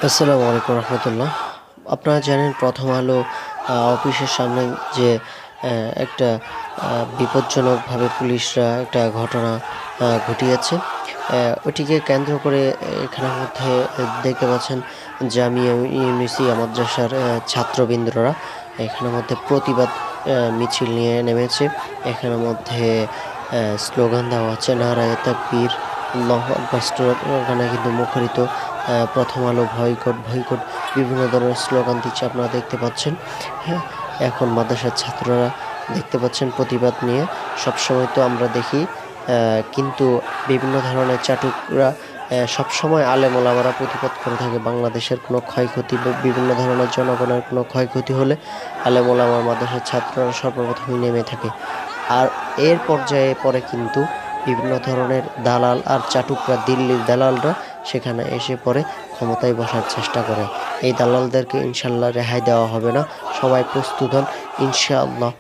আসসালামু আলাইকুম রহমতুল্লাহ। আপনারা জানেন প্রথম আলো অফিসের সামনে যে একটা বিপজ্জনকভাবে পুলিশরা একটা ঘটনা ঘটিয়েছে। ওটিকে কেন্দ্র করে এখানের মধ্যে দেখতে পাচ্ছেন জামিয়া ইউনিসিয়া মাদ্রাসার ছাত্রবৃন্দরা এখানের মধ্যে প্রতিবাদ মিছিল নিয়ে নেমেছে। এখানের মধ্যে স্লোগান দেওয়া হচ্ছে নারায়ে তাকবীর, আল্লাহু আকবার স্লোগানে কিন্তু মুখরিত। প্রথম আলো বয়কট বয়কট বিভিন্ন ধরনের স্লোগান দিচ্ছে, আপনারা দেখতে পাচ্ছেন। হ্যাঁ, এখন মাদ্রাসার ছাত্ররা দেখতে পাচ্ছেন প্রতিবাদ নিয়ে। সবসময় তো আমরা দেখি, কিন্তু বিভিন্ন ধরনের চাটুকরা সবসময় আলেম ওলামারা প্রতিবাদ করে থাকে। বাংলাদেশের কোনো ক্ষয়ক্ষতি বা বিভিন্ন ধরনের জনগণের কোনো ক্ষয়ক্ষতি হলে আলেম ওলামা মাদ্রাসার ছাত্ররা সর্বপ্রথমই নেমে থাকে। আর এর পর্যায়ে পরে কিন্তু বিভিন্ন ধরনের দালাল আর চাটুকরা, দিল্লির দালালরা সেখানে এসে পরে ক্ষমতায় বসার চেষ্টা করে। এই দালালদেরকে ইনশাল্লাহ রেহাই দেওয়া হবে না। সবাই প্রস্তুত হন, ইনশাআল্লাহ